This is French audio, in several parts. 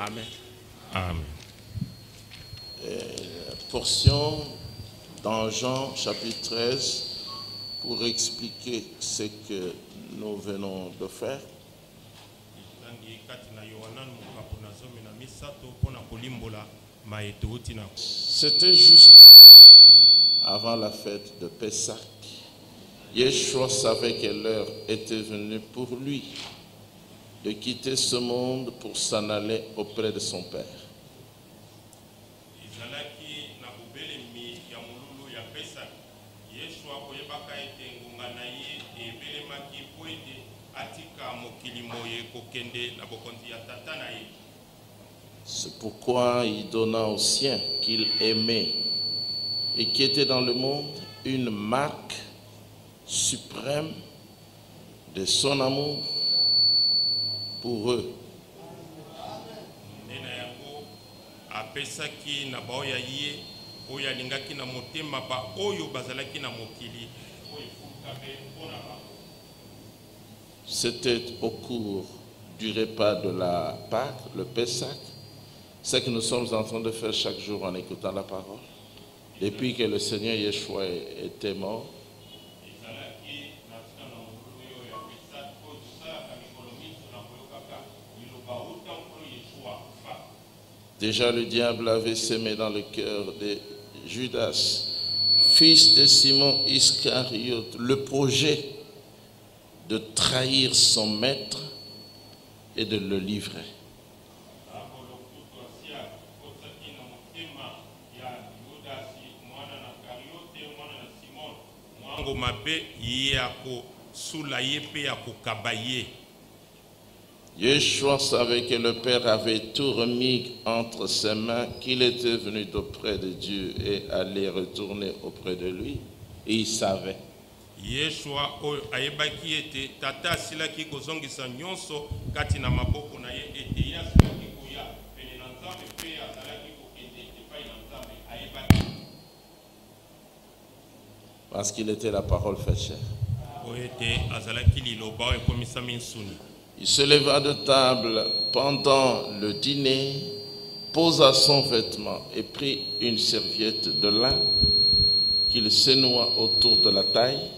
Amen. Amen. Portion dans Jean chapitre 13 pour expliquer ce que nous venons de faire. C'était juste avant la fête de Pessah. Yeshua savait que l'heure était venue pour lui de quitter ce monde pour s'en aller auprès de son Père. C'est pourquoi il donna aux siens qu'il aimait et qui étaient dans le monde une marque suprême de son amour pour eux. C'était au cours du repas de la Pâque, le Pessah, ce que nous sommes en train de faire chaque jour en écoutant la parole. Depuis que le Seigneur Yeshua était mort, déjà le diable avait semé dans le cœur de Judas, fils de Simon Iscariote, le projet de trahir son maître et de le livrer. Yeshua savait que le Père avait tout remis entre ses mains, qu'il était venu d'auprès de Dieu et allait retourner auprès de lui. Et il savait. Yeshua ayebaki ete tata asilaki kozongisa nyonso kati na maboko na ye ete yasilaki koya pene na Nzambe pe azalaki kokende epai na Nzambe ayebaki. Parce qu'il était la parole faite chair. Il se leva de table pendant le dîner, posa son vêtement et prit une serviette de lin qu'il se noua autour de la taille.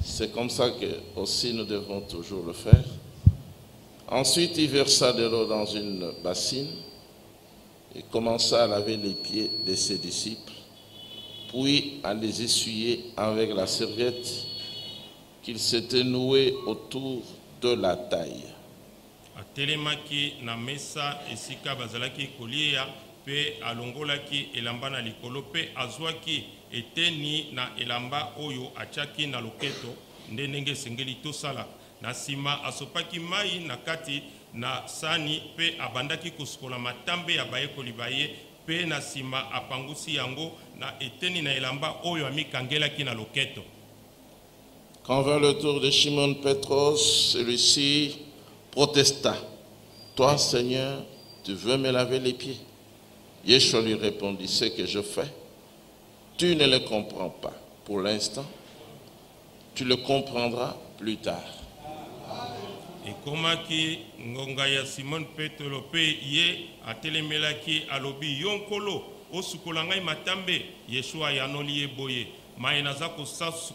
C'est comme ça que aussi nous devons toujours le faire. Ensuite, il versa de l'eau dans une bassine et commença à laver les pieds de ses disciples, puis à les essuyer avec la serviette qu'il s'était nouée autour de la taille. Atelemaki na mesa esika bazalaki kolia pe alongolaki elamba na likolo pe azwaki eteni na elamba oyo achaki na loketo ndenge sengeli tosala na sima asopaki mai na kati na sani pe abandaki kosukola matambe ya bayekoli baye pe na sima apangusi yango na eteni na elamba oyo amikangelaki na loketo. Quand vint le tour de Shimon Pétros, celui-ci protesta. Toi, Seigneur, tu veux me laver les pieds? Yeshua lui répondit, ce que je fais, tu ne le comprends pas pour l'instant, tu le comprendras plus tard. Ekomaki ngonga ya Simon Petro pe ye atelemelaki alobi yonkolo osukola ngai matambe. Yeshua yanoli boye mai naza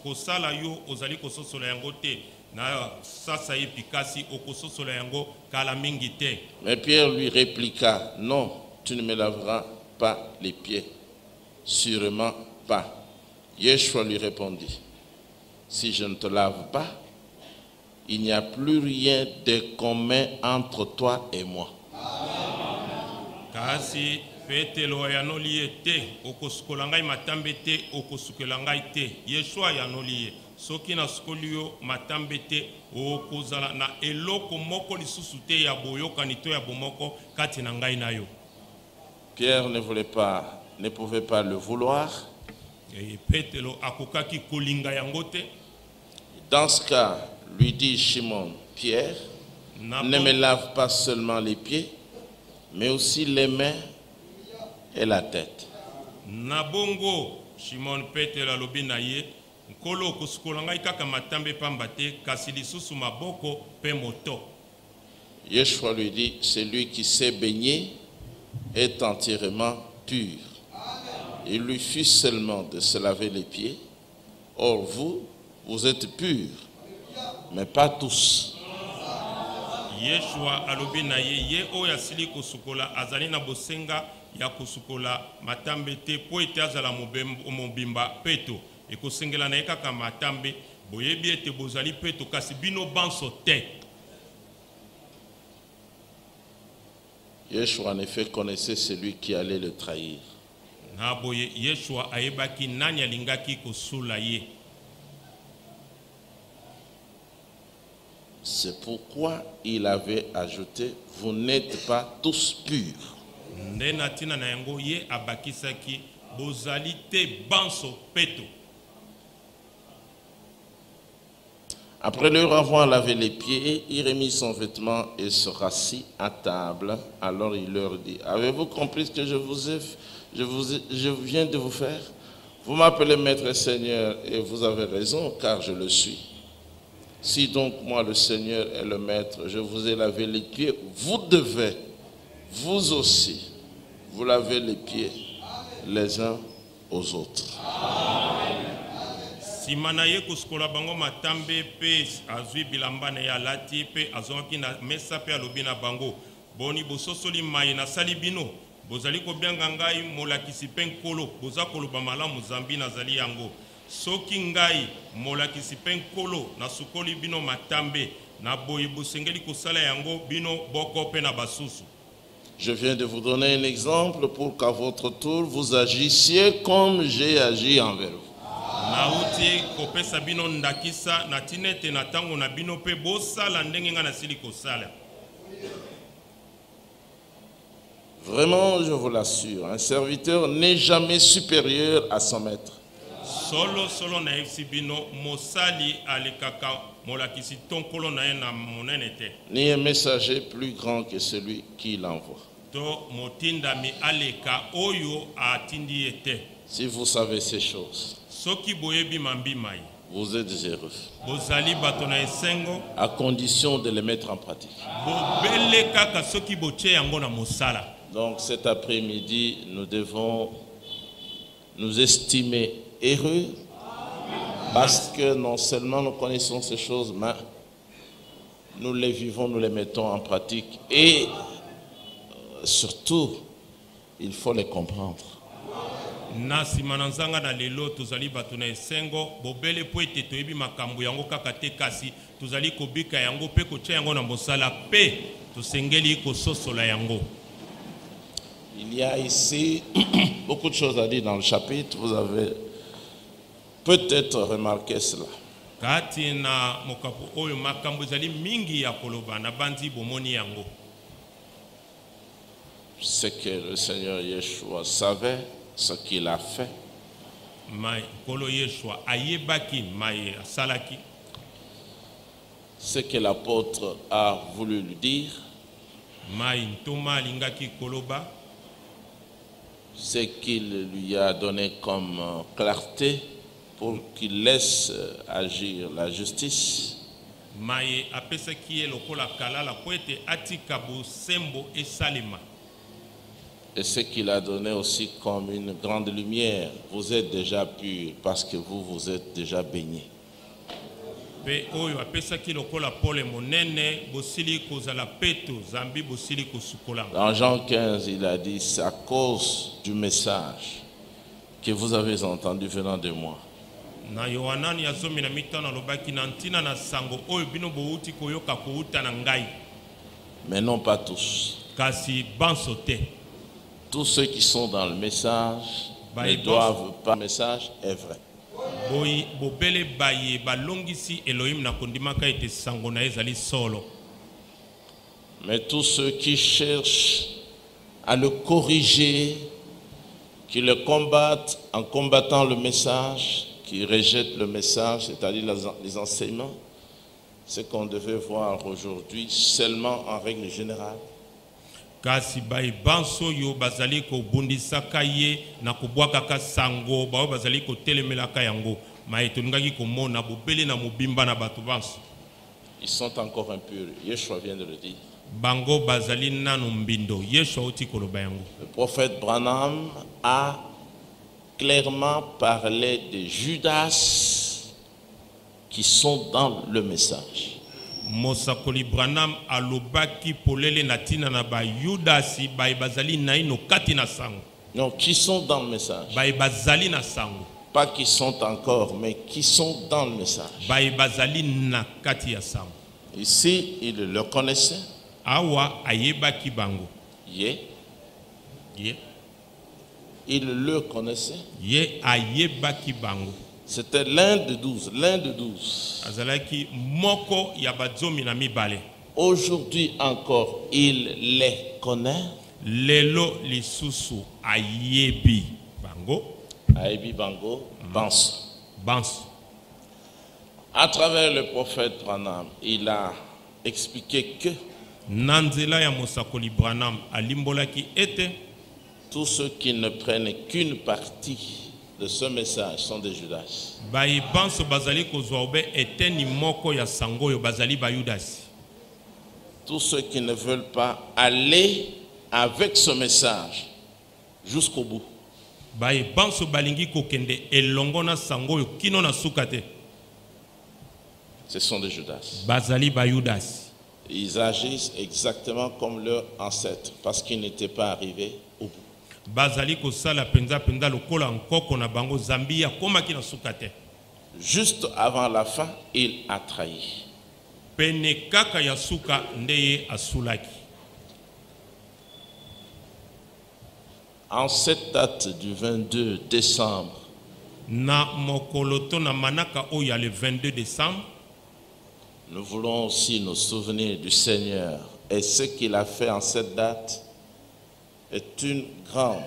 kosala yo ozali kososola yango te na sasa epikasi okososola yango kala mingi te. Mais Pierre lui répliqua, non, tu ne me laveras pas les pieds, sûrement pas. Yeshua lui répondit, si je ne te lave pas, il n'y a plus rien de commun entre toi et moi. Kasi Petelo yanoli te okosukola ngai matambe te okosukela ngai te. Yeshua yanoli soki na sukolio matambe te okozala na eloko moko lisusu te ya boyokani to ya bomoko kati na ngai na yo. Pierre ne pouvait pas le vouloir. Petelo akokaki kolinga yango te. Dans ce cas, lui dit Shimon, Pierre, ne me lave pas seulement les pieds, mais aussi les mains et la tête. Nabongo Shimon Petelo alobi na ye nkolo kosukola ngai kaka matambe pamba te kasi lisusu maboko pe moto. Yeshua lui dit, celui qui s'est baigné est entièrement pur. Il lui fut seulement de se laver les pieds. Or vous, vous êtes purs, mais pas tous. Yeshua alobi na ye oyo asili kosukola azali na bosenga ya kosukola matambe te po ete azala mobimba peto ekosengela na ye kaka matambe boyebi ete bozali peto kasi bino banso te. Yeshua en effet connaissait celui qui allait le trahir. Na boye Yeshua ayebaki nani alingaki kosula ye. C'est pourquoi il avait ajouté, vous n'êtes pas tous purs. Ndena tina na yango ye abakisaki bozali te banso peto. Après leur avoir lavé les pieds, il remit son vêtement et se rassit à table. Alors il leur dit, avez-vous compris ce que je viens de vous faire? Vous m'appelez maître et seigneur et vous avez raison car je le suis. Si donc moi le Seigneur est le maître, je vous ai lavé les pieds, vous devez, vous aussi, vous laver les pieds les uns aux autres. Simana ye kuskola bango matambe pe azwi bilamba na ya lati pe azonki na mesa pe alobi na bango boni bososoli mai na sali bino bozali ko bianga ngai molakisi pe nkolo boza koloba malamu zambi nazali yango soki ngai molakisi pe nkolo na sukoli bino matambe na boyi bosengeli kosala yango bino boko pe na basusu. Je viens de vous donner un exemple pour qu'à votre tour vous agissiez comme j'ai agi envers vous. Nauti kopesa bino ndakisa na tinete na tango na bino pe bosala ndenge nga na sili kosala. Vraiment, je vous l'assure, un serviteur n'est jamais supérieur à son maître. Solo na efsi bino mosali alekaka molakisi tonkolo na na monene te. Ni un messager plus grand que celui qui l'envoie. To motinda mi aleka oyo atindi ete. Si vous savez ces choses, Soki boyebi mambi mai. vous êtes heureux. Bozali batona esengo. À condition de les mettre en pratique. Bobele kaka soki boche yango na mosala. Donc cet après-midi, nous devons nous estimer heureux parce que non seulement nous connaissons ces choses, mais nous les vivons, nous les mettons en pratique et surtout, il faut les comprendre. Nasi mananzanga na lelo tuzali batuna esengo bobele po ete toyebi makambo yango kaka te kasi tuzali kobika yango pe kocha yango na mosala pe tusengeli kososola yango. Il y a ici beaucoup de choses à dire dans le chapitre. Vous avez peut-être remarqué cela. Kati na mokapo oyo makambo ezali mingi ya koloba na bandi bomoni yango. C'est que le Seigneur Yeshua savait ce qu'il a fait. Mai kolo Yeshua ayebaki mai asalaki. Ce que l'apôtre a voulu lui dire. Mai ntoma lingaki koloba. Ce qu'il lui a donné comme clarté pour qu'il laisse agir la justice. Mai apesaki elokola kalala po ete atika bosembo esalema. Et ce qu'il a donné aussi comme une grande lumière. Vous êtes déjà purs parce que vous êtes déjà baignés. Pe oyo apesaki lokola pole monene bosili kozala peto zambi bosili kosukola. Dans Jean 15, il a dit, c'est à cause du message que vous avez entendu venant de moi. Na Yohanani ya 15 alobaki na ntina na sango oyo bino bouti koyoka kouta na ngai. Mais non pas tous. Kasi banso te. Tous ceux qui sont dans le message ne doivent pas. Le message est vrai. Boyi bobele baye balongisi Elohim na kondimaka ete sango na ezali solo. Mais tous ceux qui cherchent à le corriger, qui le combattent en combattant le message, qui rejettent le message, c'est-à-dire les enseignements, ce qu'on devait voir aujourd'hui seulement en règle générale. Kasi bai banso yo bazali ko bundisaka ye na kubwaka ka sango ba bazali ko telemelaka yango maitungaki ko mona bobele na mobimba na batu banso. Ils sont encore impurs. Yeshua vient de le dire. bango bazali nanu mbindo Yesu auti koloba yango. Le prophète Branham a clairement parlé de Judas qui sont dans le message. Mosakoli Branham alobaki polele natina na ba Yudasi ba bazali naino kati na sango. Non, qui sont dans le message. Ba bazali na sango. Pas qui sont encore, mais qui sont dans le message. Ba bazali na kati ya sango. Ici, il le connaissait. Awa ayebaki bango. Ye. Ye. Il le connaissait. Ye ayebaki bango. C'était l'un de 12, l'un de 12. Azalaki moko ya bazomi na mibale. Aujourd'hui encore, il les connaît. Lelo lisusu ayebi bango. Ayebi bango, Banso. Banso. À travers le prophète Branham, il a expliqué que Nanzela ya Mosakoli Branham alimbolaki ete tous ceux qui ne prennent qu'une partie de ce message sont des Judas. Bai banso bazali kozwa obe eteni moko ya sangoyo bazali ba Yudasi. Tous ceux qui ne veulent pas aller avec ce message jusqu'au bout. Bai banso balingi kokende elongona sangoyo kino na sukate. Ce sont des Judas. Bazali ba Yudasi. Ils agissent exactement comme leurs ancêtres parce qu'ils n'étaient pas arrivés au bout. Bazali kosala penza penza lokola nkoko na bango Zambia komaki na sukate. Juste avant la fin, il a trahi. Pene kaka ya suka ndeye asulaki. En cette date du 22 décembre, Na mokoloto na manaka oya le 22 décembre, nous voulons aussi nous souvenir du Seigneur. Et ce qu'il a fait en cette date est une grande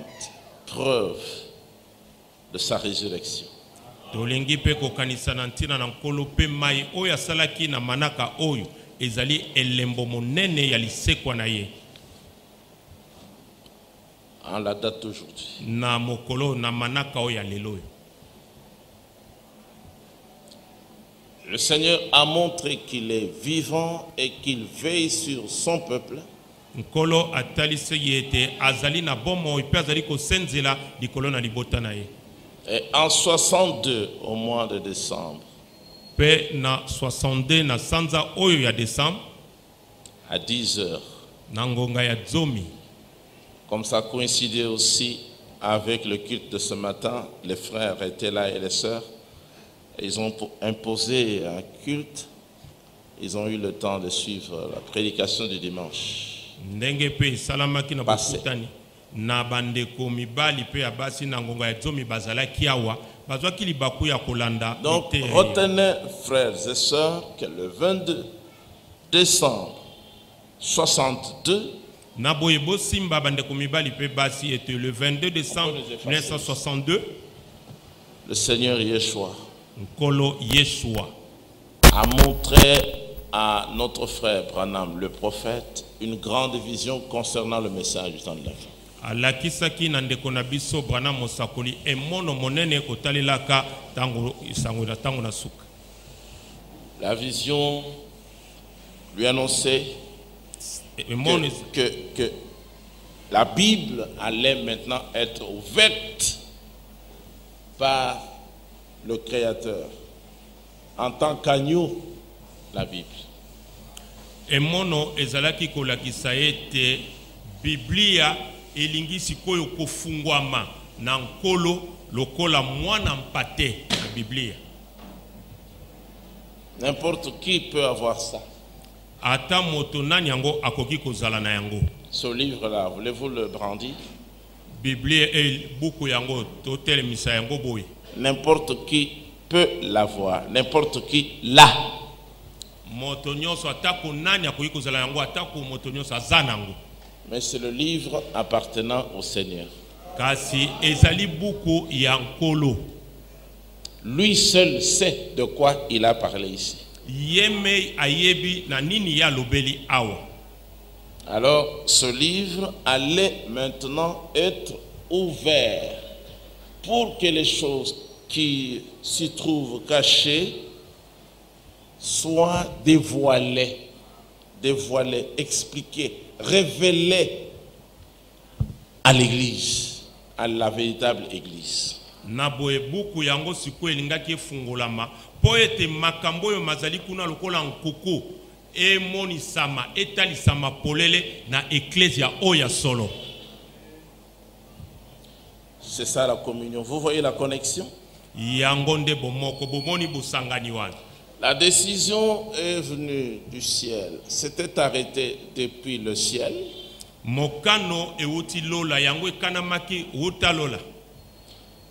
preuve de sa résurrection. tolengi pe kokanisa na ntina na nkolo pe mai oyo asalaki na manaka oyo ezali elembo monene ya lisekwa na ye. En la date d'aujourd'hui, Na mokolo na manaka oyo ya lelo oyo. le Seigneur a montré qu'il est vivant et qu'il veille sur son peuple. Nkolo atalise yete azali na bomo pe azali kosenzela likolo na libota na ye. Et en 62, au mois de décembre, Pe na 62 na sanza oyo ya décembre à 10 heures, na ngonga ya zomi. comme ça coïncidait aussi avec le culte de ce matin, les frères étaient là et les sœurs. Ils ont imposé un culte. Ils ont eu le temps de suivre la prédication du dimanche. Ndenge pe salamaki na Passé. bakutani na bandeko mibali pe abasi na ngonga ya zomi bazalaki awa bazwaki libaku ya kolanda. Donc, ete ya ye. retenez, frères et sœurs, que le 22 décembre 62, Na boye bosimba bandeko mibali pe basi ete le 22 décembre 1962 le Seigneur Yeshua Nkolo Yeshua a montré à notre frère Branham, le prophète, une grande vision concernant le message du temps de la fin. alakisaki na ndeko na biso Branham Mosakoli emono monene kotalelaka tango isango na tango na suka. La vision lui annonçait Emono que la Bible allait maintenant être ouverte par le Créateur en tant qu'agneau, la Bible. emono ezalaki kolakisa ete Biblia elingi sikoyo kofungwama na nkolo lokola mwana mpate na Biblia. N'importe qui peut avoir ça. Ata moto nani yango akoki kozala na yango. Ce livre-là, voulez-vous le brandir? Biblia e buku yango totelemisa yango boye. N'importe qui peut l'avoir. N'importe qui l'a. Moto nyonso atako nani akoki kozala yango atako moto nyonso aza nango. Mais c'est le livre appartenant au Seigneur. Kasi ezali buku ya nkolo. Lui seul sait de quoi il a parlé ici. Yeme ayebi na nini ya lobeli awa. Alors, ce livre allait maintenant être ouvert pour que les choses qui s'y trouvent cachées soient dévoilées dévoiler, expliquer, révéler à l'église, à la véritable église. Na boye buku yango siku elingaki efungolama po ete makambo oyo mazali kuna lokola nkuku emonisama etalisama polele na ecclesia oya solo. C'est ça la communion. Vous voyez la connexion? Yango nde bomoko bomoni busangani wana. La décision est venue du ciel. C'était arrêté depuis le ciel. Mokano euti lola yango ekanamaki uta lola.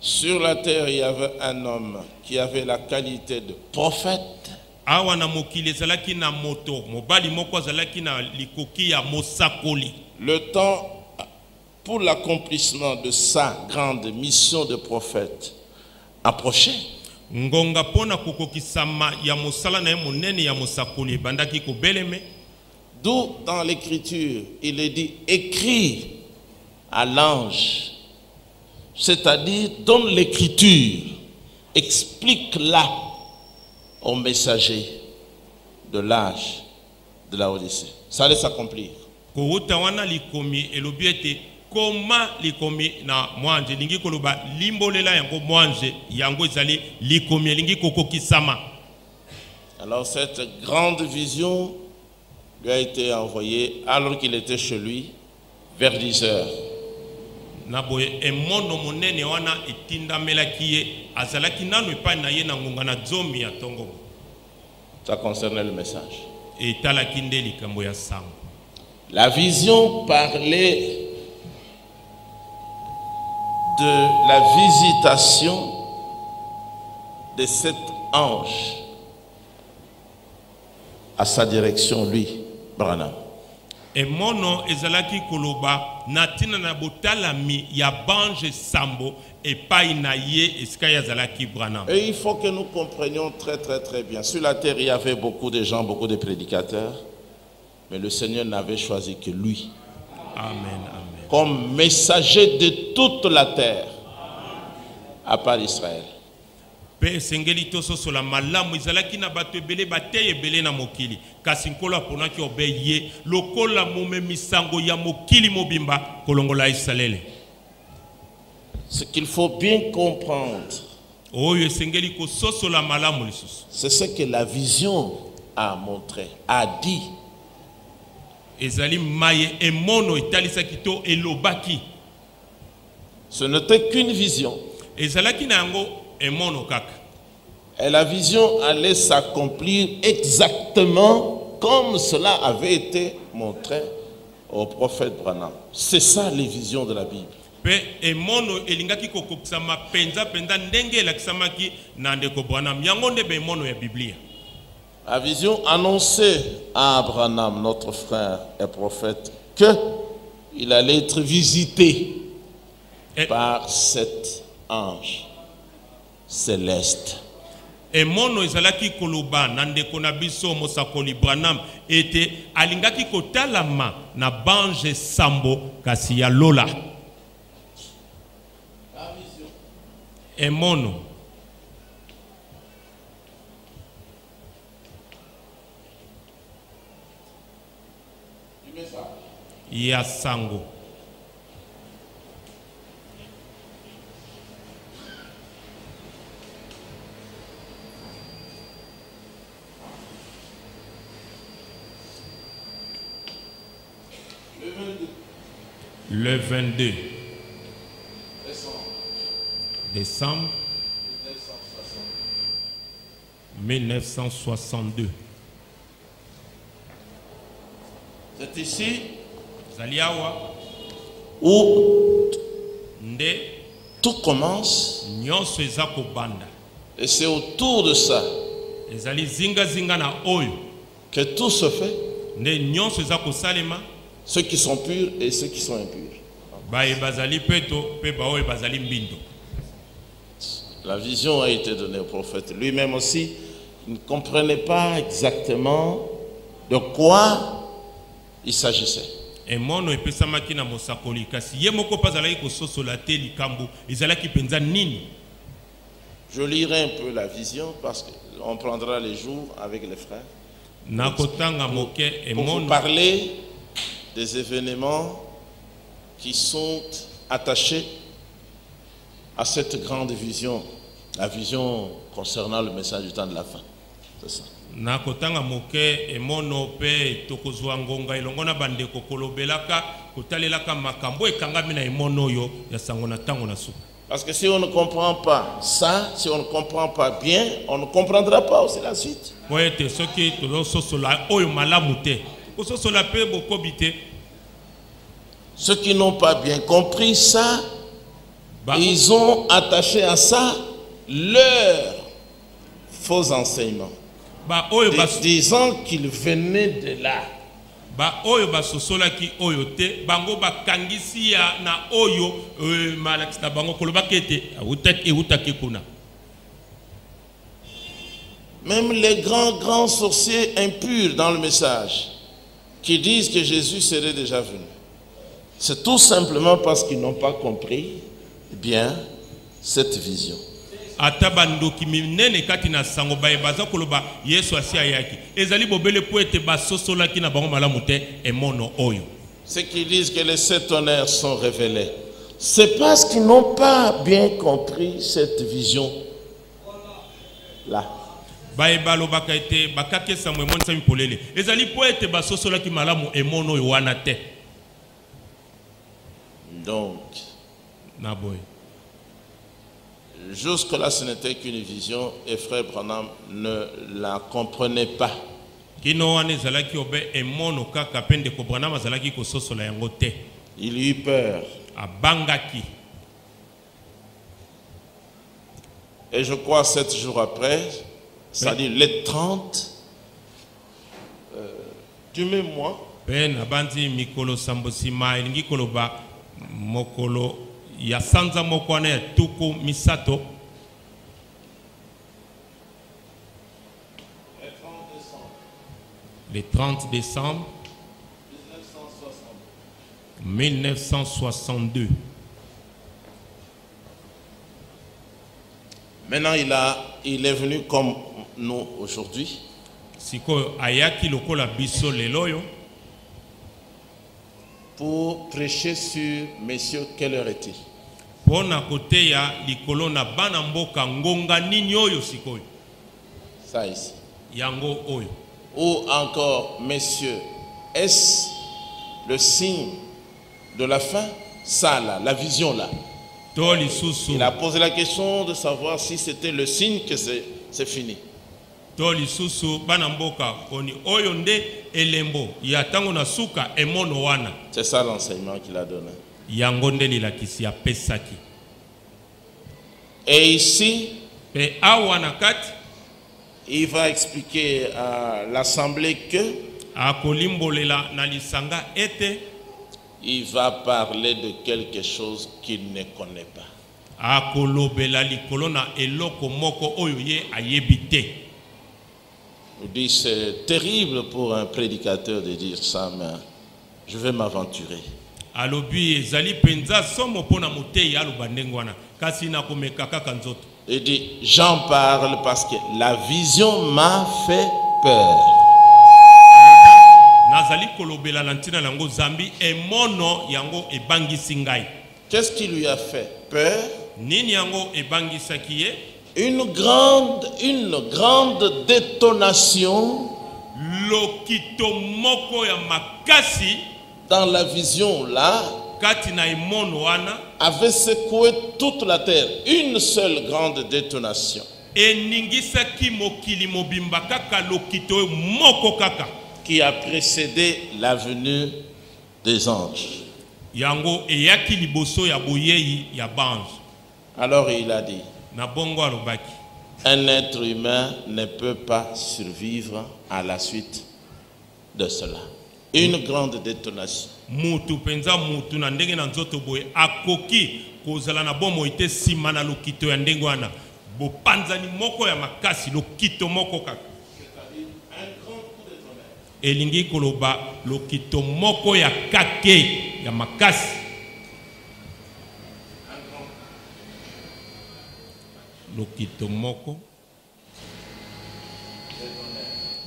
Sur la terre, il y avait un homme qui avait la qualité de prophète. Awa na mokili ezalaki na moto mobali moko azalaki na likoki ya mosakoli. Le temps pour l'accomplissement de sa grande mission de prophète approchait. Ngonga pona kokokisama ya mosala na monene ya mosakoli bandaki ko beleme. D'où dans l'écriture il est dit écrit à l'ange, c'est-à-dire donne l'écriture, explique-la au messager de l'âge de la Odyssée. Ça allait s'accomplir. Kouta wana likomi elobiete koma likomi na mwanje lingi koloba limbolela yango mwanje yango ezali likomi lingi kokokisama. Alors cette grande vision lui a été envoyée alors qu'il était chez lui vers 10 heures. Na boye emono monene wana etinda melaki ye azalaki nanu epai na ye na ngonga na zomi ya tongo. Ça concernait le message. Etalaki nde likambo ya sango. La vision parlait de la visitation de cet ange à sa direction, lui, Branham. Emono ezalaki koloba natina na botalami ya bange sambo epai na ye esika yazalaki Branham. Et il faut que nous comprenions très bien. Sur la terre, il y avait beaucoup de gens, beaucoup de prédicateurs, mais le Seigneur n'avait choisi que lui. Amen, amen. Comme messager de toute la terre, à part Israël. Pe sengeli toso sola malamu izalaki na bato ebele bateye ebele na mokili kasi nkolo aponaki obeye lokola mume misango ya mokili mobimba kolongola Israele. Ce qu'il faut bien comprendre, oyo sengeli ko sosola malamu lisusu. C'est ce que la vision a montré, a dit. Ezali maye emono etalisaki to elobaki. Ce n'était qu'une vision. Ezalaki na yango emono kaka. Et la vision allait s'accomplir exactement comme cela avait été montré au prophète Branham. C'est ça les visions de la Bible. Pe emono elingaki kokokisama penza penda ndenge elakisamaki na ndeko Branham yango nde be emono ya Biblia. La vision annonçait à Branham, notre frère et prophète, qu'il allait être visité par cet ange céleste. Emono ezalaki koloba na ndeko na biso mosakoli Branham ete alingaki kotalama na bange sambo kasi ya lola. Emono ya sango. Le 22 décembre 1962. C'est ici Zaliawa où nde tout commence, nyonso ezako banda. et c'est autour de ça Ezali zinga zinga na oyo que tout se fait, nde nyonso ezako salema. ceux qui sont purs et ceux qui sont impurs. Bae bazali peto pe baoye bazali mbindo. La vision a été donnée au prophète. Lui-même aussi, il ne comprenait pas exactement de quoi il s'agissait. Emono epesamaki na mosakoli kasi ye moko pazalaki kososola te likambo ezalaki penza nini. Je lirai un peu la vision parce qu'on prendra les jours avec les frères. Pour vous parler des événements qui sont attachés à cette grande vision, la vision concernant le message du temps de la fin. C'est ça. Nakotanga moke emono pe tokozwa ngonga ilongona bandeko kolobelaka kotalelaka makambo ekangami na emono yo ya sango na tango na suka. Parce que si on ne comprend pas ça, si on ne comprend pas bien, on ne comprendra pas aussi la suite. Ouais, te soki tozo sosola oyo malamu te. Ko sosola pe bokobite. Ceux qui n'ont pas bien compris ça, ils ont attaché à ça leurs faux enseignements. Disant qu'ils venaient de là. Oyo basosola ki oyo te bango bakangisi ya na oyo malakista bango kolobakete utaki kuna. Même les grands sorciers impurs dans le message qui disent que Jésus serait déjà venu. C'est tout simplement parce qu'ils n'ont pas compris bien cette vision. Atabandoki minene kati na sango baye baza koloba Yesu asia yaki ezali bobele po ete basosola ki na bango malamu te emono oyo. Ceux qui disent que les 7 tonnerres sont révélés, c'est parce qu'ils n'ont pas bien compris cette vision là. Baye balobaka ete bakake samwe monisa mipolele ezali po ete basosola ki malamu emono oyo wana te. Donc naboy jusque-là, ce n'était qu'une vision et Frère Branham ne la comprenait pas. Il eut peur. Et je crois 7 jours après, c'est-à-dire les 30 du même mois, ya sanza mokwane ya tuku misato le 30 décembre 1962. Maintenant il est venu comme nous aujourd'hui. Siko ayaki lokola biso leloyo pour prêcher sur messieurs, quelle heure est-il? Ça ici. Ou encore, messieurs, est-ce le signe de la fin? Ça là, la vision là. Il a posé la question de savoir si c'était le signe que c'est fini. C'est ça l'enseignement qu'il a donné. Et ici, il va expliquer à l'assemblée que il va parler de quelque chose qu'il ne connaît pas. Je dis c'est terrible pour un prédicateur de dire ça, mais je vais m'aventurer. Il dit j'en parle parce que la vision m'a fait peur. Qu'est-ce qui lui a fait peur? Une grande détonation dans la vision là avait secoué toute la terre. Une seule grande détonation qui a précédé la venue des anges. Alors il a dit, un être humain ne peut pas survivre à la suite de cela. Une grande détonation. Elingi koloba lokito moko ya kake ya makasi. Lokito moko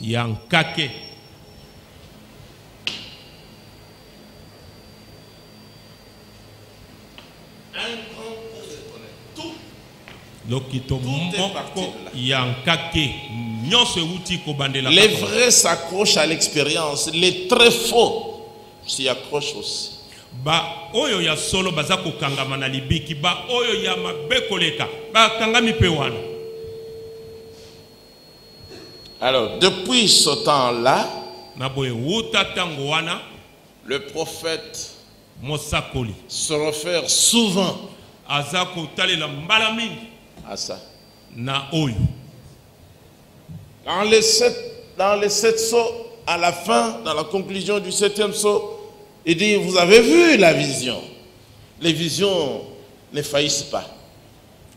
Yankake. Un grand coup de tonnerre. Tout. Lokito est parti moko de là. yankake. Nyonso euti kobandela. Les vrais s'accrochent à l'expérience, les très faux s'y accrochent aussi. Ba oyo ya solo baza kokangama na libiki, ba oyo ya mabe koleka ba kangami pe wana. Alors, depuis ce temps-là, Na boye wuta tango wana le prophète mosakoli se réfère souvent aza kotalela mbala mingi à ça. na oyo. Dans les sept sceaux, à la fin, dans la conclusion du 7e sceau, il dit, vous avez vu la vision. Les visions ne faillissent pas.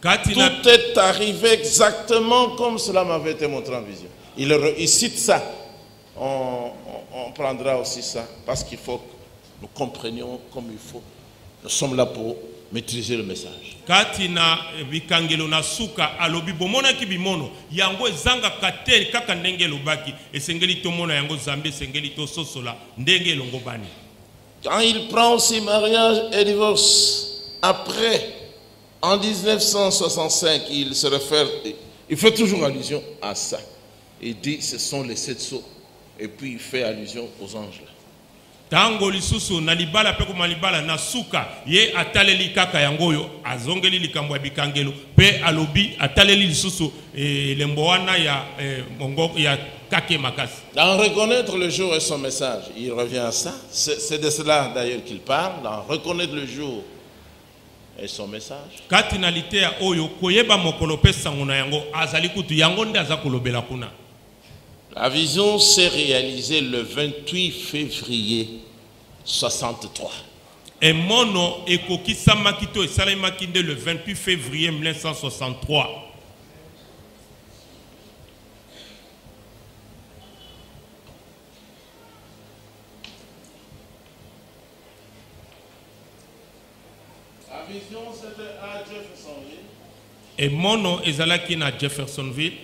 Tout est arrivé exactement comme cela m'avait été montré en vision. Il cite ça. On prendra aussi ça, parce qu'il faut que nous comprenions comme il faut. Nous sommes là pour maîtriser le message. Katina bikangelo na suka alobi bomona ki bimono yango ezanga kateri kaka ndenge lobaki esengeli tomona yango zambe esengeli to sosola ndenge longobani. Quand il prend aussi mariage et divorce, après, en 1965, il se réfère, il fait toujours allusion à ça. Il dit ce sont les 7 sceaux. Et puis il fait allusion aux anges là. Tango lisusu na libala pe ko malibala na suka ye ataleli kaka yangoyo azongeli likambo bikangelo pe alobi ataleli lisusu lembo wana ya mongo ya kake makasi. D'en reconnaître le jour et son message, il revient à ça. C'est de cela d'ailleurs qu'il parle, d'en reconnaître le jour et son message. Katinalité ya oyo koyeba mokolo pe sango na yango azali kutu yango nde aza kolobela kuna. La vision s'est réalisée le 28 février 63. Et mono ekokisa makito esalai makinde le 28 février 1963. La vision c'était à Jeffersonville. Et mono ezalaki na Jeffersonville.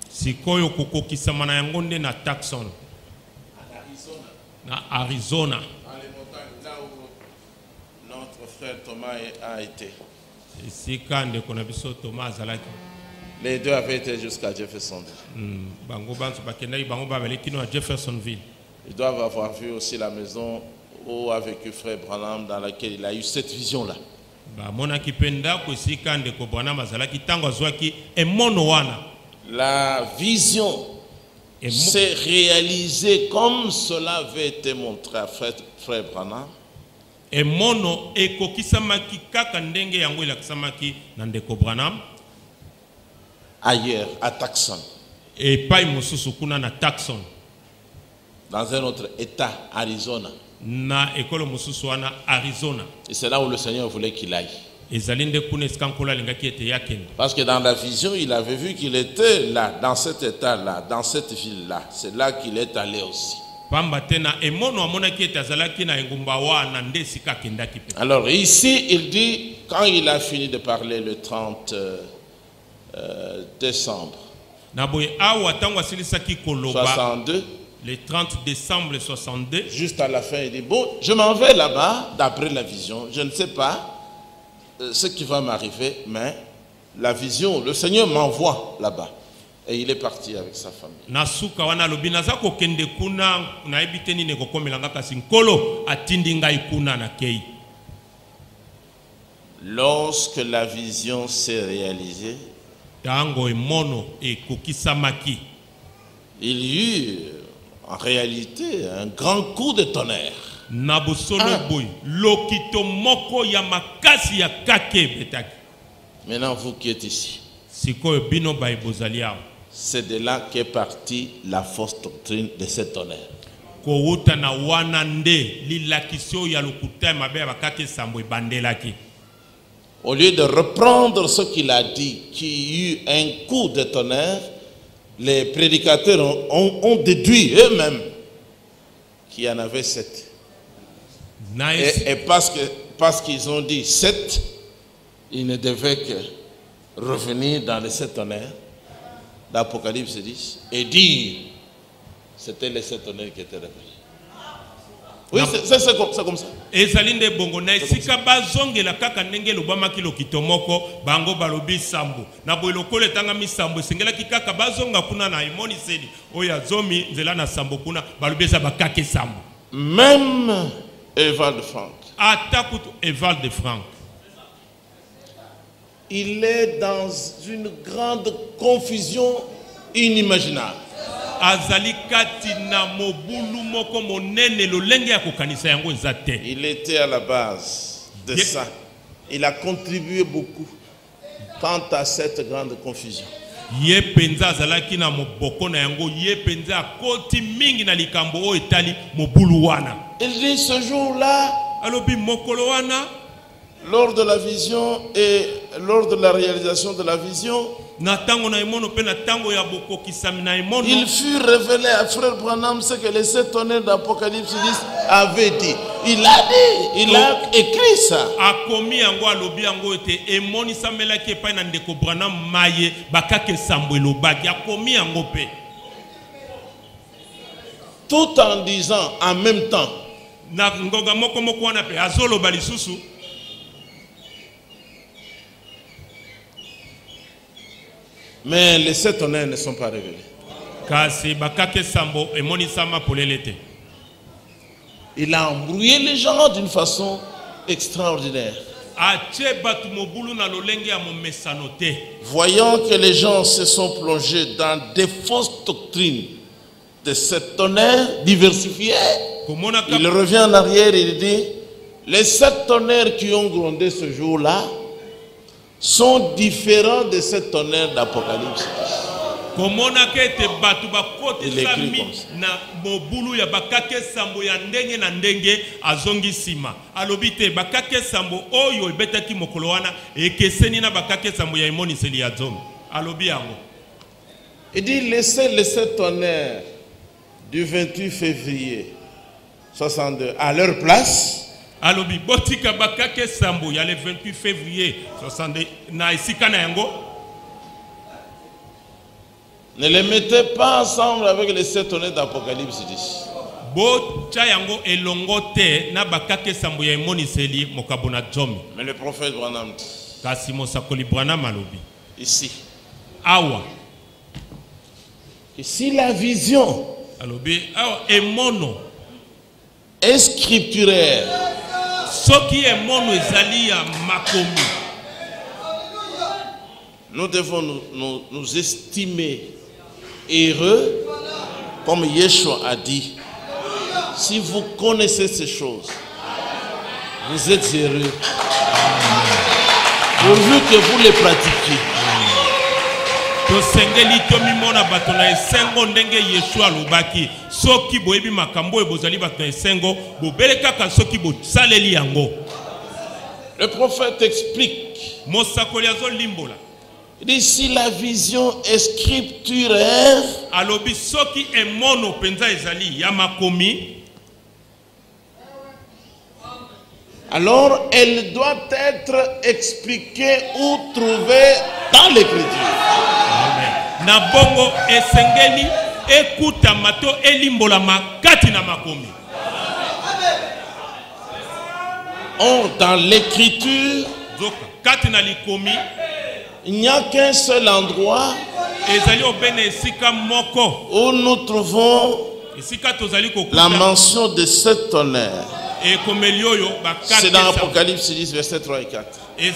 Sikoyo kokokisama na yango nde na Tucson, na Arizona. Dans les montagnes, là où notre frère Thomas a été. Sika ndeko na biso Thomas azalaki. Les deux avaient été jusqu'à Jeffersonville. Bango bantu bakendaki bango babaleki na Jeffersonville. Ils doivent avoir vu aussi la maison où a vécu frère Branham, dans laquelle il a eu cette vision-là. Ba monaki penda ko sika ndeko Branham azalaki tango azwaki emono wana. La vision s'est réalisée comme cela avait été montré à frère Branham. Et mono ekokisamaki kaka ndenge yango ilakisamaki na ndeko Branham ailleurs à Tucson. Et pas mosusu kuna na Tucson. Dans un autre état, Arizona. Na ekolo mosusu wana Arizona. Et c'est là où le Seigneur voulait qu'il aille. Parce que dans la vision, il avait vu qu'il était là, dans cet état-là, dans cette ville-là. C'est là qu'il est allé aussi. Alors ici, il dit, quand il a fini de parler le 30 décembre 62, le 30 décembre 62, juste à la fin, il dit, bon, je m'en vais là-bas, d'après la vision, je ne sais pas ce qui va m'arriver, mais la vision, le Seigneur m'envoie là-bas. Et il est parti avec sa famille. Lorsque la vision s'est réalisée, il y eut en réalité un grand coup de tonnerre. Maintenant, vous qui êtes ici, c'est de là qu'est partie la fausse doctrine de ce tonnerre. Au lieu de reprendre ce qu'il a dit, qu'il y eut un coup de tonnerre, les prédicateurs ont déduit eux-mêmes qu'il y en avait 7. Et parce qu'ils ont dit 7, ils ne devaient que revenir dans les 7 tonnerres d'Apocalypse 10 et dire c'était les 7 tonnerres qui étaient révélés. Oui, c'est comme ça. Ezalinde bongo na esika bazongela kaka ndenge lobama kilo kitomoko bango balobi sambo na boyelokole tanga misambo sengela kaka bazonga kuna na imoni seli oya zomi nzela na sambo kuna balobi za bakake sambo. Même Evald Frank. Atakutu Evald Frank. Il est dans une grande confusion inimaginable. Il était à la base de ça. Il a contribué beaucoup quant à cette grande confusion. Il dit ce jour-là, lors de la vision et lors de la réalisation de la vision, il fut révélé à Frère Branham ce que les 7 tonnerres d'Apocalypse 10 avaient dit. Il a dit, il a écrit ça. Tout en disant en même temps, mais les 7 tonnerres ne sont pas révélés. Il a embrouillé les gens d'une façon extraordinaire. Voyant que les gens se sont plongés dans des fausses doctrines de 7 tonnerres diversifiées, il revient en arrière et il dit, les 7 tonnerres qui ont grondé ce jour-là sont différents de 7 tonnerres d'Apocalypse. Il écrit comme ça. Il dit laissez les 7 tonnerres du 28 février 62 à leur place. Alobi botika bakake sambo ya le 28 février 62 na isika na yango. Ne les mettez pas ensemble avec les 7 tonnerres d'Apocalypse 10. Bocha yango elongote na bakake sambo ya emoniseli mokabona zomi. Mais le prophète Branham dit, kasi mosakoli Branham alobi ici awa ici la vision alobi awa emono est scripturaire. Nous devons nous estimer heureux, comme Yeshua a dit. Si vous connaissez ces choses, vous êtes heureux. Pourvu que vous les pratiquiez. Tosengeli tomimona batona esengo ndenge Yeshua lobaki soki boyebi makambo ebozali batona esengo bobeleka ka soki bosaleli yango. Le prophète explique. Mosakoli azo limbola. Il dit si la vision est scripturaire, alobi soki emono penza ezali ya makomi, alors elle doit être expliquée ou trouvée dans l'écriture. Na bongo esengeli ekuta mato elimbola makati na makomi. Or dans l'écriture, il n'y a qu'un seul endroit où nous trouvons la mention de 7 tonnerres. C'est dans Apocalypse 10, versets 3 et 4. Il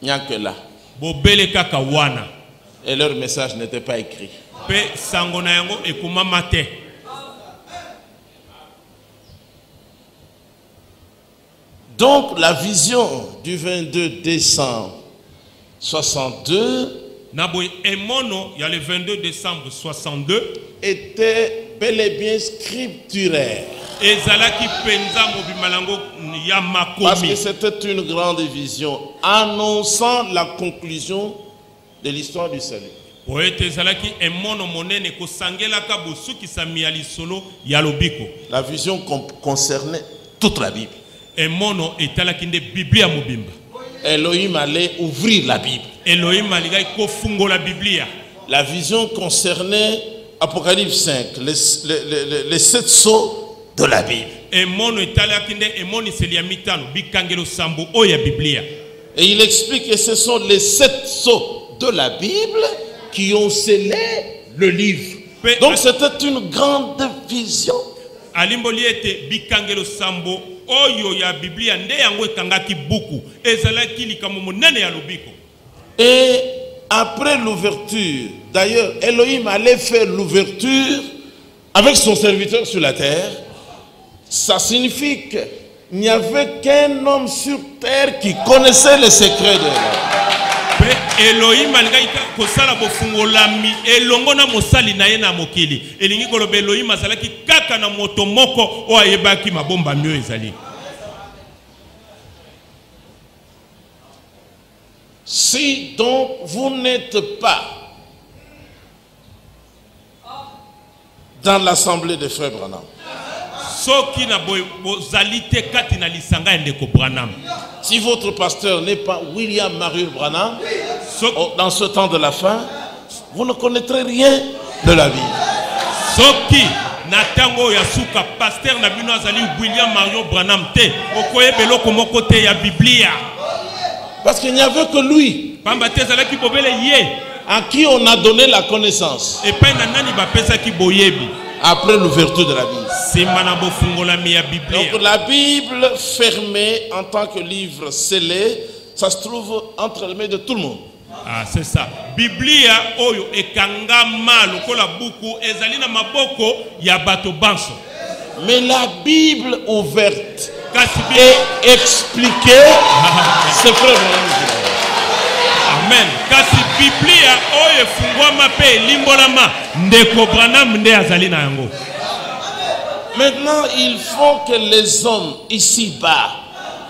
n'y a que là. Et leur message n'était pas écrit. Donc la vision du 22 décembre 62 le 22 décembre 62 était bel et bien scripturaire. Parce que c'était une grande vision annonçant la conclusion de l'histoire du salut. La vision concernait toute la Bible. Emono etalaki nde Biblia mobimba. Elohim allait ouvrir la Bible. Elohim aligai kofungola Biblia. La vision concernait Apocalypse 5, les 7 sceaux de la Bible. Emono etalaki nde emoni selia mitano bikangelo sambo oya Biblia. Et il explique que ce sont les 7 sceaux de la Bible qui ont scellé le livre. Donc c'était une grande vision. Alimboliete bikangelo sambo oyo ya Biblia nde yango ekangaki buku ezalaki likambo monene ya lobiko. Et après l'ouverture, d'ailleurs Elohim allait faire l'ouverture avec son serviteur sur la terre. Ça signifie qu'il n'y avait qu'un homme sur terre qui connaissait les secrets de l'homme. Elohim aligai kosala bofungolami elongo na mosali na ye na mokili elingi koloba Elohim azalaki kaka na moto moko o ayebaki mabomba mio ezali. Si donc vous n'êtes pas dans l'assemblée des frères Branham, si votre pasteur n'est pas William Marius Branham, dans ce temps de la fin, vous ne connaîtrez rien de la Bible. Natango ya suka pasteur na bino azali William Marius Branham te okoye beloko moko te ya Biblia. Parce qu'il n'y avait que lui pamba te zalaki bobele ye à qui on a donné la connaissance. Et pa na nani ba pesa ki boyebi après l'ouverture de la Bible. Donc la Bible fermée en tant que livre scellé, ça se trouve entre les mains de tout le monde. Ah, c'est ça. Biblia oyo ekanga malo kola buku ezali na maboko ya bato banso. Mais la Bible ouverte et expliquée, c'est vraiment. Amen. Kasi Biblia oyo fungwama pe limbolama ndeko Branham nde azali na yango. Maintenant, il faut que les hommes ici-bas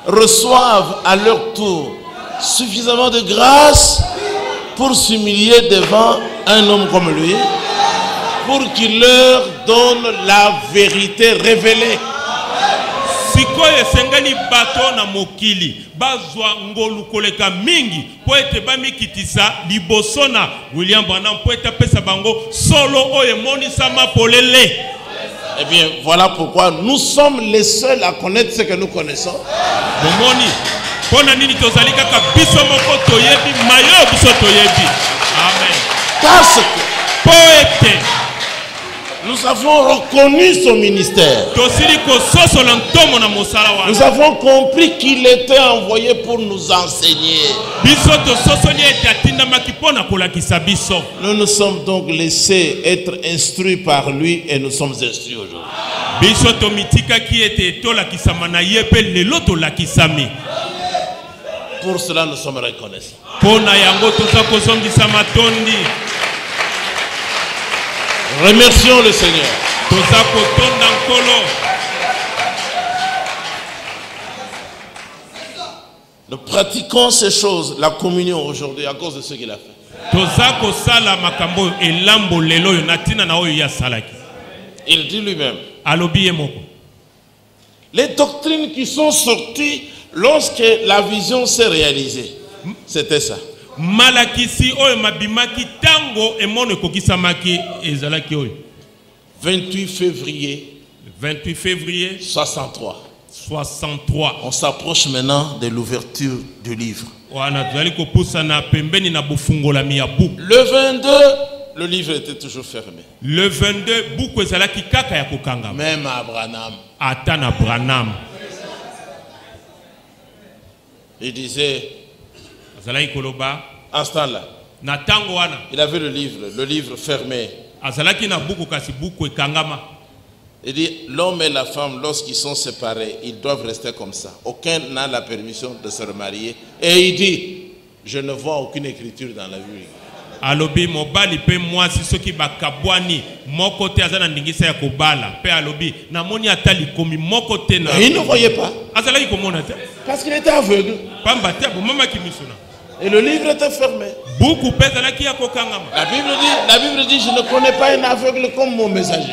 reçoivent à leur tour suffisamment de grâce pour s'humilier devant un homme comme lui, pour qu'il leur donne la vérité révélée. Sikoye sengani bato na mokili bazwa ngolu koleka mingi po ete bamikitisa liboso na William Branham po ete pesa bango solo oyo monisama polele. Eh bien, voilà pourquoi nous sommes les seuls à connaître ce que nous connaissons. Bomoni pona nini tozali kaka biso moko toyebi mayo biso toyebi. Amen. Parce que poete nous avons reconnu son ministère. Nous avons compris qu'il était envoyé pour nous enseigner. Nous nous sommes donc laissés être instruits par lui et nous sommes instruits aujourd'hui. Pour cela, nous sommes reconnaissants. Remercions le Seigneur. Nous pratiquons ces choses, la communion aujourd'hui, à cause de ce qu'il a fait. Il dit lui-même, les doctrines qui sont sorties lorsque la vision s'est réalisée, c'était ça. Malakisi oyo mabimaki tango emono kokisamaki ezalaki oyo 28 février 63. On s'approche maintenant de l'ouverture du livre. Le 22, le livre était toujours fermé. Le 22, buku ezalaki kaka ya kokanga. Même à Branham. Atana Branham. Il disait azalaki koloba en ce temps-là. Natango wana. Il avait le livre fermé. Azalaki na buku kasi buku ekangama. Il dit, l'homme et la femme, lorsqu'ils sont séparés, ils doivent rester comme ça. Aucun n'a la permission de se remarier. Et il dit, je ne vois aucune écriture dans la Bible. Alobi mobali pe mwasi soki bakabwani moko te azana ndingisa ya kobala pe alobi na moni atali komi moko te na. Il ne voyait pas. Azalaki komona te. Parce qu'il était aveugle. Pamba te bo mama ki misuna. Et le livre était fermé. Buku pezalaki ya kokangama. La Bible dit, je ne connais pas un aveugle comme mon messager.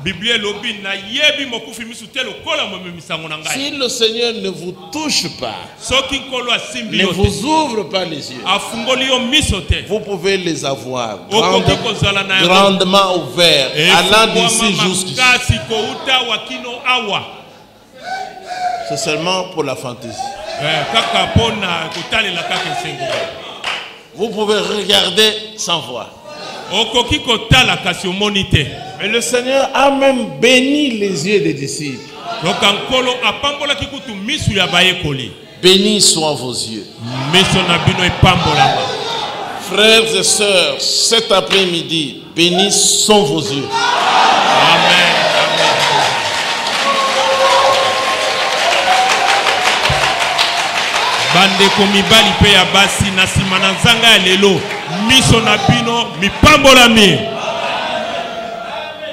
Biblia lobi na yebi mokufi misu telo kola mo misango na ngai. Si le Seigneur ne vous touche pas, Soki nkolo asimbi ne yote. vous ouvre pas les yeux, Afungoli yo miso te. vous pouvez les avoir Okoki kozala na yango. grandement ouverts, allant d'ici jusqu'ici. Kasi kouta wakino awa. C'est seulement pour la fantaisie. Kaka pona kotalela kaka sengo. Vous pouvez regarder sans voir. Okoki kotala kasi omoni te. Mais le Seigneur a même béni les yeux des disciples. Lokankolo apambolaki kutu misu ya bayekoli. Bénis soient vos yeux. Miso na bino epambolama. Frères et sœurs, cet après-midi, bénis sont vos yeux. Amen. Bande komibali pe ya basi na sima na nzanga ya lelo miso na bino mipambolami.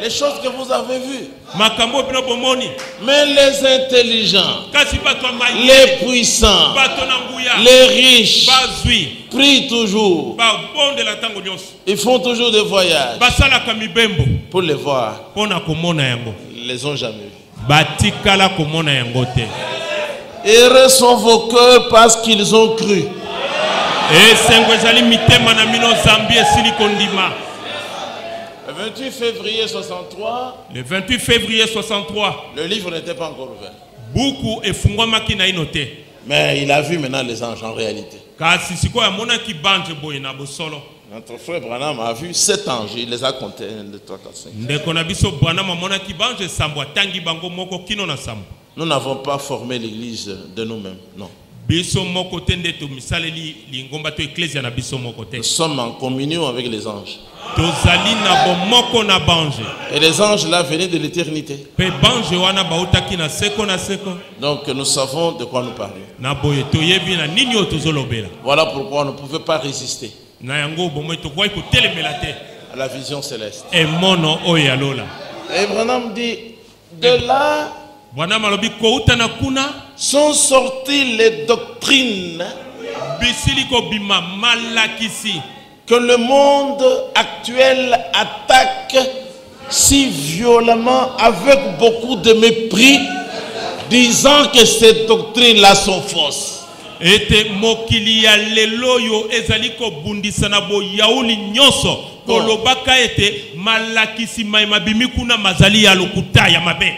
Les choses que vous avez vues. Makambo bino bomoni. Mais les intelligents, Kasi bato mayi. les puissants, Bato na nguya. les riches, Bazwi. prient toujours. Ba bonde la tango nyonso. Ils font toujours des voyages Basala kamibembo. pour les voir. Pona komona yango. Ils les ont jamais vus. Batikala komona yango te. Heureux sont vos cœurs parce qu'ils ont cru. E sengo ezali mitema na mino zambi esili kondima. Le 28 février 63, Le 28 février 63, le livre n'était pas encore ouvert. buku efungwamaki na ino te. Mais il a vu maintenant les anges en réalité. Kasi sikoyo amonaki banje boye na bosolo. Notre frère Branham a vu 7 anges, il les a comptés. 1, 2, 3, 4, 5. Ndeko na biso Branham amonaki banje sambo atangi bango moko kino na sambo. Nous n'avons pas formé l'église de nous-mêmes, non. Biso moko te ndeto misaleli lingomba to ecclesia na biso moko te. Nous sommes en communion avec les anges. Tozali na bomoko na banje. Et les anges là venaient de l'éternité. Pe banje wana bautaki na seko na seko. Donc nous savons de quoi nous parlons. Na boye toyebi na nini o tozolobela. Voilà pourquoi on ne pouvait pas résister Na yango bomoy to kwai ko telemela te. à la vision céleste. E mono oya lola. Et Branham dit, de là Bwana malobi kouta na kuna sont sorties les doctrines bisili ko bima malakisi. que le monde actuel attaque si violemment avec beaucoup de mépris, disant que ces doctrines-là sont fausses. Ete mokili ya lelo yo ezali ko bundisa na bo yauli nyonso kolobaka ete malakisi maima bimi kuna mazali ya lokuta ya mabe.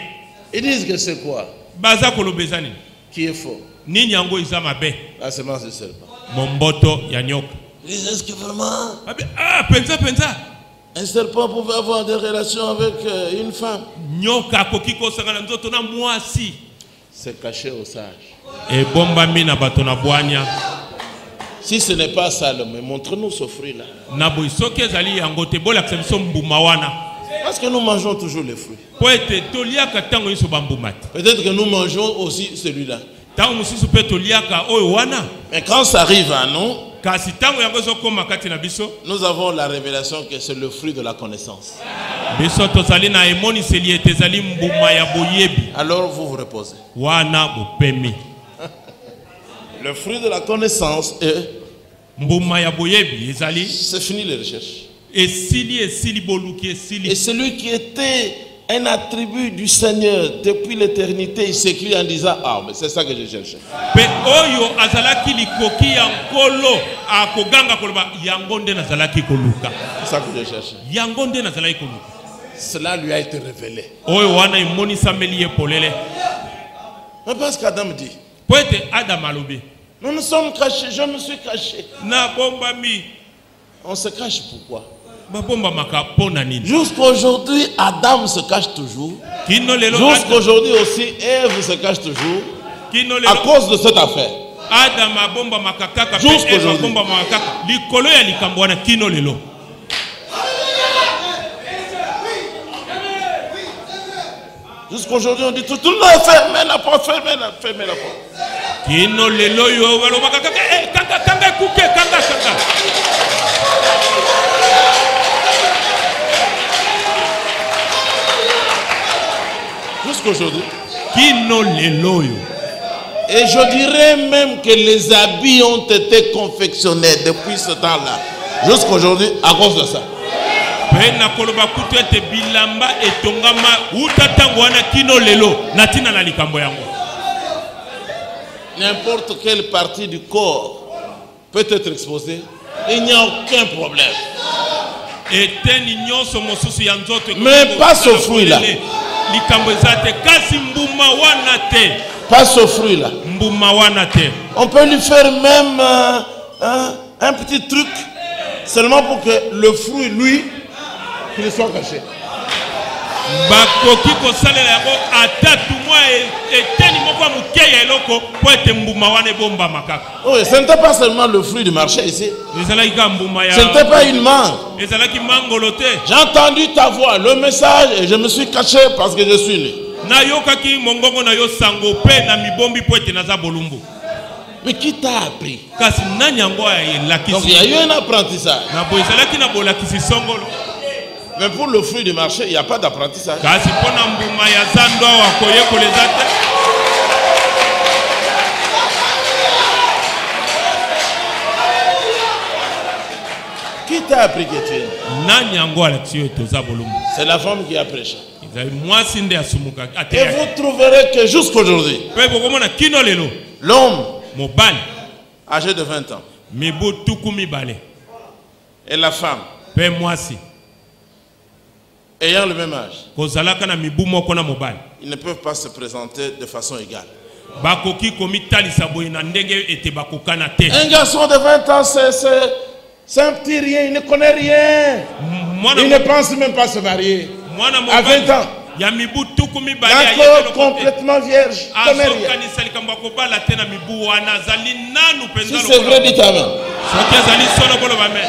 Ils disent que c'est quoi Baza kolobezani qui est faux? nini yango iza mabe. La semence du serpent. Momboto ya nyoka. Ils disent, est-ce que vraiment Penza penza un serpent pouvait avoir des relations avec une femme? nyoka akoki kosangana nzoto na mwasi. C'est caché aux sages. E bomba mina bato na bwanya. Si ce n'est pas ça, mais montre-nous ce fruit-là. Na boisoki ezali yango te bolakisa biso mbuma wana. Parce que nous mangeons toujours les fruits. Po ete toliaka tango nyonso bambuma te. Peut-être que nous mangeons aussi celui-là. Tango mosusu pe toliaka oyo wana. Mais quand ça arrive à nous, Kasi tango yango ezokoma kati na biso, nous avons la révélation que c'est le fruit de la connaissance. biso tozali na emoniseli ete ezali mbuma ya boyebi. Alors vous vous reposez. Wana bopemi. Le fruit de la connaissance, Mbuma ya boyebi ezali c'est fini les recherches. esili boluki Et esili. celui qui était un attribut du Seigneur depuis l'éternité, il s'écrit en disant, ah, mais c'est ça que je cherchais. Pe oyo azalaki likoki ya nkolo akoganga koloba yango nde nazalaki koluka. C'est ça que je cherchais. Yango nde nazalaki koluka. Cela lui a été révélé. Oyo wana emonisameli ye polele. Mais parce qu'Adam dit, Po ete Adam alobi nous nous sommes cachés, je me suis caché. na bombami On se cache pourquoi? babomba makapona nini. Jusqu'aujourd'hui, Adam se cache toujours. Kino lelo Jusqu'aujourd'hui aussi, Ève se cache toujours. Kino À lelo cause de cette affaire. Adam abomba makakaka pe Jusqu'aujourd'hui. Eva bomba makaka likolo ya likambo wana kino lelo. Jusqu'aujourd'hui, on dit tout le monde fermez la porte, fermez la porte. Kino lelo yo baloba kaka kanga kuke kanga. Jusqu'aujourd'hui. Kino lelo yo. Et je dirais même que les habits ont été confectionnés depuis ce temps-là, jusqu'à aujourd'hui, à cause de ça. N'importe quelle partie du corps peut être exposée, il n'y a aucun problème. Mais pas ce fruit-là. Pas ce fruit-là. On peut lui faire même un petit truc, seulement pour que le fruit, lui, qu'il soit caché. Oui, ce n'était pas seulement le fruit du marché ici. Ce n'était pas une mangue. J'ai entendu ta voix, le message, et je me suis caché parce que je suis né. Mais qui t'a appris? Donc il y a eu un apprentissage. Mais pour le fruit du marché, il n'y a pas d'apprentissage. Qui t'a appris que tu es? C'est la femme qui a prêché. Et vous trouverez que jusqu'aujourd'hui, l'homme âgé de 20 ans et la femme ayant le même âge, ils ne peuvent pas se présenter de façon égale. Un garçon de 20 ans, c'est un petit rien, il ne connaît rien. Il ne pense même pas se marier. À 20 ans, il est encore complètement vierge. Il ne connaît rien. Si c'est vrai, dites amen.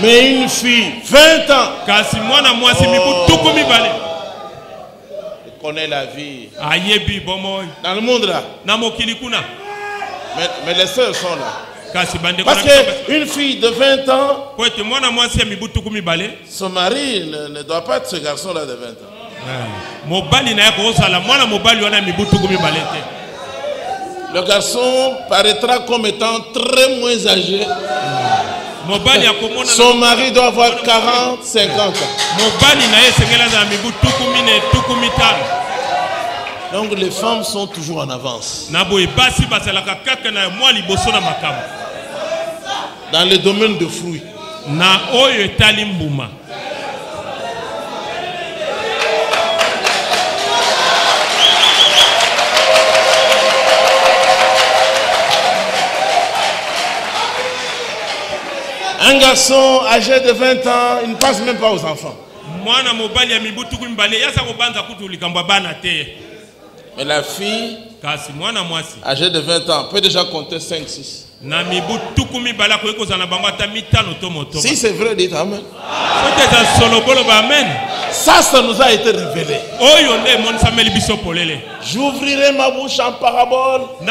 Mais une fille, 20 ans, il connaît la vie. Dans le monde là. Mais les sœurs sont là. Parce qu'une fille de 20 ans, son mari ne doit pas être ce garçon-là de 20 ans. Le garçon paraîtra comme étant très moins âgé. Son mari doit avoir 40, 50 ans. Donc les femmes sont toujours en avance. Dans le domaine de fruits. Un garçon âgé de 20 ans, il ne passe même pas aux enfants. Mais la fille âgée de 20 ans peut déjà compter 5-6. Si c'est vrai, dites amen. Ça nous a été révélé. J'ouvrirai ma bouche en parabole et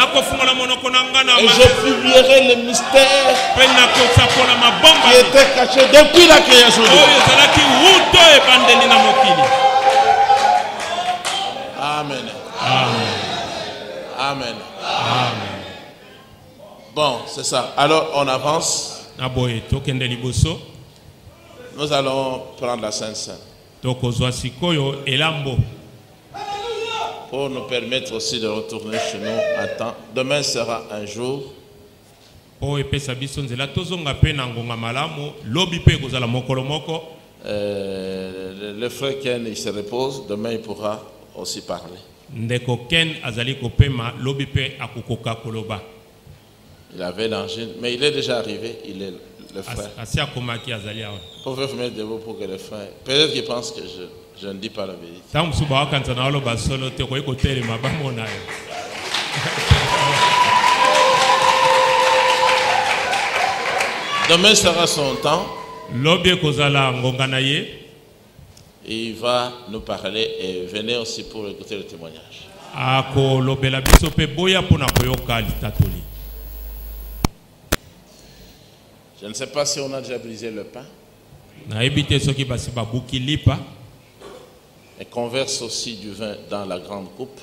je publierai le mystère qui était caché depuis la création de Dieu. Amen. Amen. Amen. Amen. Bon, c'est ça. Alors, on avance. Nous allons prendre la Sainte Seine. Pour nous permettre aussi de retourner chez nous à temps. Demain sera un jour. Le frère Ken, il se repose. Demain, il pourra aussi parler. Il avait l'angine, mais il est déjà arrivé. Il est le frère. Vous pouvez vous mettre debout pour que le frère. Peut-être qu'il pense que je ne dis pas la vérité. Demain sera son temps. Et il va nous parler et venez aussi pour écouter le témoignage. Je ne sais pas si on a déjà brisé le pain. Et qu'on verse aussi du vin dans la grande coupe.